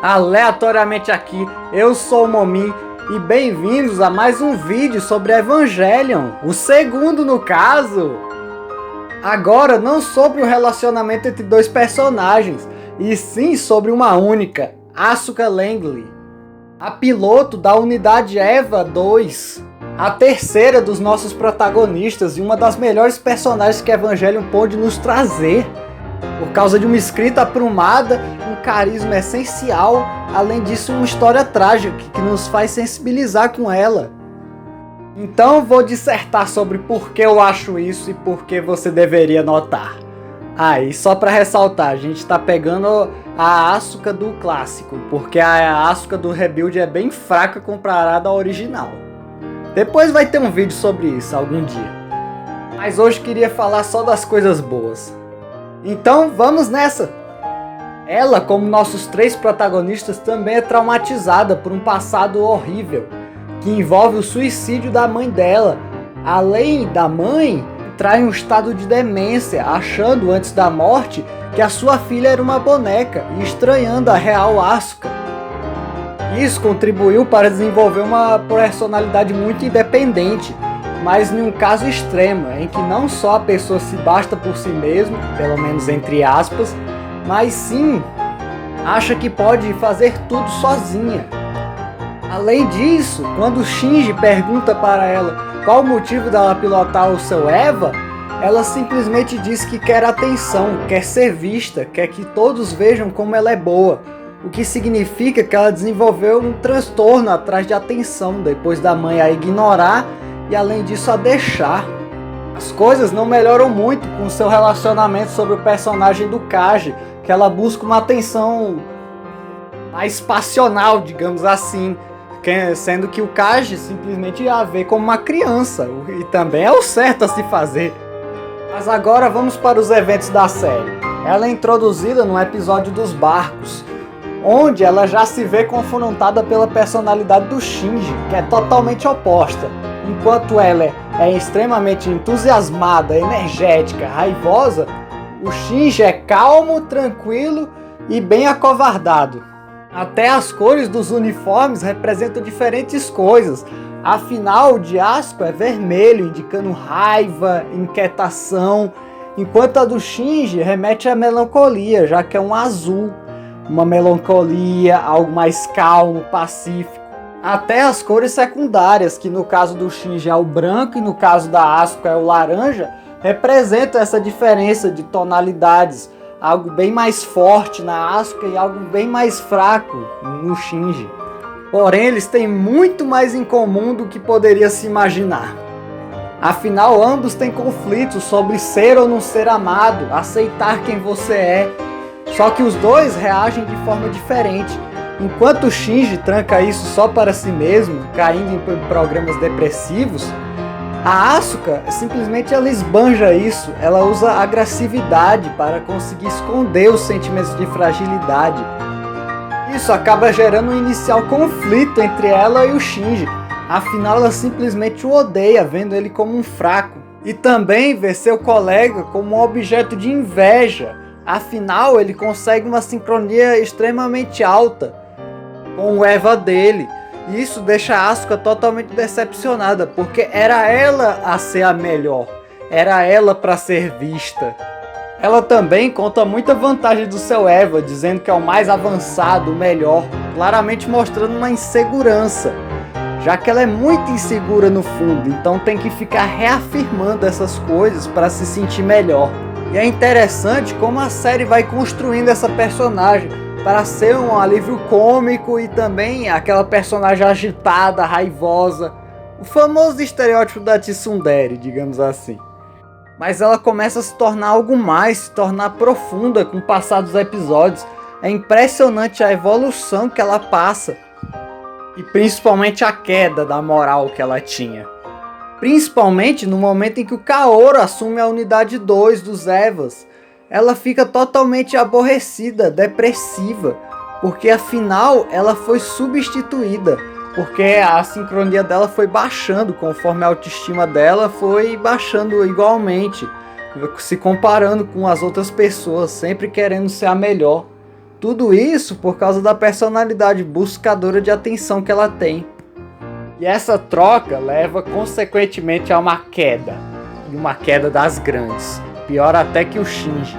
aleatoriamente aqui. Eu sou o Momin e bem-vindos a mais um vídeo sobre Evangelion, o segundo no caso. Agora não sobre o relacionamento entre dois personagens, e sim sobre uma única, Asuka Langley, a piloto da unidade EVA 2, a terceira dos nossos protagonistas e uma das melhores personagens que Evangelion pôde nos trazer. Por causa de uma escrita aprumada, um carisma essencial, além disso uma história trágica que nos faz sensibilizar com ela. Então vou dissertar sobre por que eu acho isso e por que você deveria notar. E só para ressaltar, a gente tá pegando a Asuka do clássico, porque a Asuka do Rebuild é bem fraca comparada à original. Depois vai ter um vídeo sobre isso algum dia. Mas hoje queria falar só das coisas boas. Então vamos nessa! Ela, como nossos três protagonistas, também é traumatizada por um passado horrível, que envolve o suicídio da mãe dela. Além da mãe, trai um estado de demência, achando antes da morte que a sua filha era uma boneca e estranhando a real Asuka. Isso contribuiu para desenvolver uma personalidade muito independente, mas em um caso extremo, em que não só a pessoa se basta por si mesma, pelo menos entre aspas, mas sim acha que pode fazer tudo sozinha. Além disso, quando Shinji pergunta para ela qual o motivo dela pilotar o seu EVA, ela simplesmente diz que quer atenção, quer ser vista, quer que todos vejam como ela é boa, o que significa que ela desenvolveu um transtorno atrás de atenção, depois da mãe a ignorar e além disso a deixar. As coisas não melhoram muito com seu relacionamento sobre o personagem do Kaji, que ela busca uma atenção mais passional, digamos assim, sendo que o Kaji simplesmente a vê como uma criança, e também é o certo a se fazer. Mas agora vamos para os eventos da série. Ela é introduzida no episódio dos barcos, onde ela já se vê confrontada pela personalidade do Shinji, que é totalmente oposta. Enquanto ela é extremamente entusiasmada, energética, raivosa, o Shinji é calmo, tranquilo e bem acovardado. Até as cores dos uniformes representam diferentes coisas. Afinal, o de Asuka é vermelho, indicando raiva, inquietação, enquanto a do Shinji remete à melancolia, já que é um azul. Uma melancolia, algo mais calmo, pacífico. Até as cores secundárias, que no caso do Shinji é o branco e no caso da Asuka é o laranja, representam essa diferença de tonalidades. Algo bem mais forte na Asuka e algo bem mais fraco no Shinji. Porém, eles têm muito mais em comum do que poderia se imaginar. Afinal, ambos têm conflitos sobre ser ou não ser amado, aceitar quem você é. Só que os dois reagem de forma diferente. Enquanto o Shinji tranca isso só para si mesmo, caindo em programas depressivos, a Asuka simplesmente ela esbanja isso, ela usa agressividade para conseguir esconder os sentimentos de fragilidade. Isso acaba gerando um inicial conflito entre ela e o Shinji, afinal ela simplesmente o odeia, vendo ele como um fraco. E também vê seu colega como um objeto de inveja, afinal ele consegue uma sincronia extremamente alta com o EVA dele. E isso deixa a Asuka totalmente decepcionada, porque era ela a ser a melhor, era ela para ser vista. Ela também conta muita vantagem do seu EVA, dizendo que é o mais avançado, o melhor, claramente mostrando uma insegurança, já que ela é muito insegura no fundo, então tem que ficar reafirmando essas coisas para se sentir melhor. E é interessante como a série vai construindo essa personagem para ser um alívio cômico e também aquela personagem agitada, raivosa, o famoso estereótipo da tsundere, digamos assim. Mas ela começa a se tornar algo mais, se tornar profunda com o passar dos episódios. É impressionante a evolução que ela passa e principalmente a queda da moral que ela tinha. Principalmente no momento em que o Kaoru assume a unidade 2 dos EVAs. Ela fica totalmente aborrecida, depressiva, porque afinal ela foi substituída, porque a sincronia dela foi baixando conforme a autoestima dela foi baixando igualmente, se comparando com as outras pessoas, sempre querendo ser a melhor. Tudo isso por causa da personalidade buscadora de atenção que ela tem. E essa troca leva consequentemente a uma queda, e uma queda das grandes, pior até que o Shinji.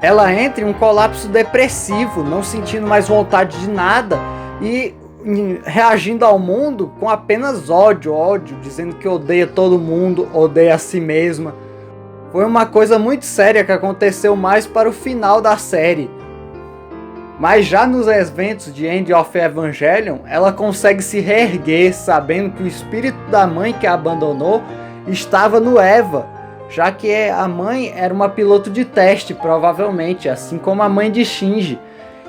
Ela entra em um colapso depressivo, não sentindo mais vontade de nada e reagindo ao mundo com apenas ódio, dizendo que odeia todo mundo, odeia a si mesma. Foi uma coisa muito séria que aconteceu mais para o final da série. Mas já nos eventos de End of Evangelion, ela consegue se reerguer, sabendo que o espírito da mãe que a abandonou estava no Eva, já que a mãe era uma piloto de teste, provavelmente, assim como a mãe de Shinji.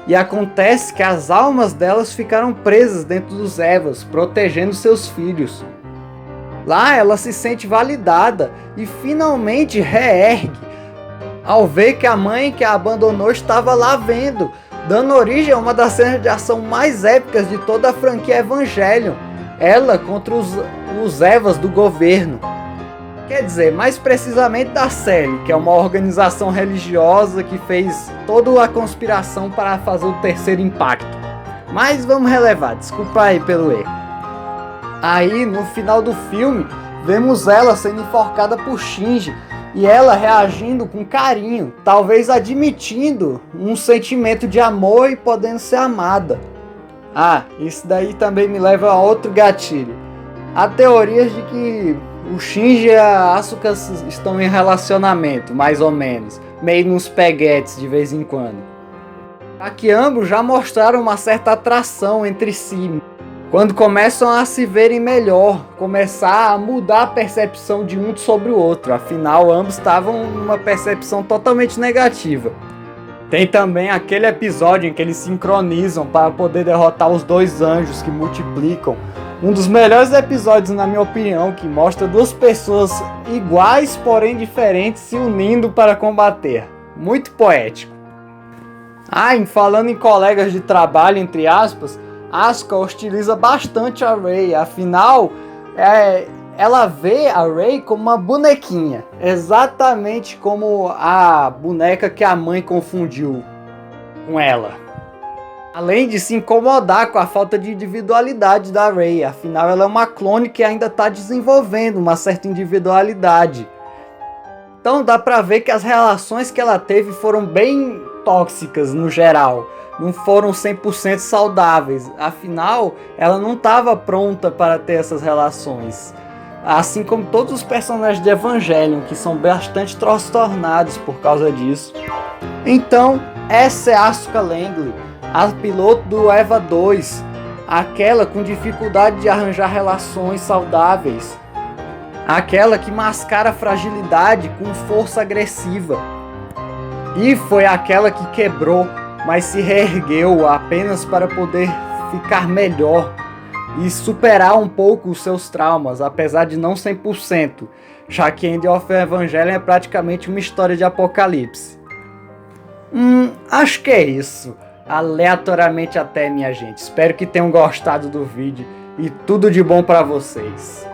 E acontece que as almas delas ficaram presas dentro dos Evas, protegendo seus filhos. Lá ela se sente validada e finalmente reergue, ao ver que a mãe que a abandonou estava lá vendo, dando origem a uma das cenas de ação mais épicas de toda a franquia Evangelion, ela contra os Evas do governo. Quer dizer, mais precisamente da Cell, que é uma organização religiosa que fez toda a conspiração para fazer o terceiro impacto. Mas vamos relevar, desculpa aí pelo erro. Aí, no final do filme, vemos ela sendo enforcada por Shinji, e ela reagindo com carinho, talvez admitindo um sentimento de amor e podendo ser amada. Ah, isso daí também me leva a outro gatilho. Há teorias de que o Shinji e a Asuka estão em relacionamento, mais ou menos, meio nos peguetes de vez em quando. Já que ambos já mostraram uma certa atração entre si, quando começam a se verem melhor, começar a mudar a percepção de um sobre o outro, afinal ambos estavam numa percepção totalmente negativa. Tem também aquele episódio em que eles sincronizam para poder derrotar os dois anjos que multiplicam. Um dos melhores episódios, na minha opinião, que mostra duas pessoas iguais, porém diferentes, se unindo para combater. Muito poético. Falando em colegas de trabalho, entre aspas, Asuka hostiliza bastante a Rei, afinal, ela vê a Rei como uma bonequinha, exatamente como a boneca que a mãe confundiu com ela. Além de se incomodar com a falta de individualidade da Rei, afinal ela é uma clone que ainda está desenvolvendo uma certa individualidade. Então dá pra ver que as relações que ela teve foram bem tóxicas no geral, não foram 100% saudáveis, afinal ela não estava pronta para ter essas relações. Assim como todos os personagens de Evangelion, que são bastante transtornados por causa disso. Então, essa é Asuka Langley, a piloto do Eva 2, aquela com dificuldade de arranjar relações saudáveis, aquela que mascara fragilidade com força agressiva. E foi aquela que quebrou, mas se reergueu apenas para poder ficar melhor e superar um pouco os seus traumas, apesar de não 100%, já que End of Evangelion é praticamente uma história de apocalipse. Acho que é isso. Aleatoriamente até, minha gente. Espero que tenham gostado do vídeo e tudo de bom para vocês.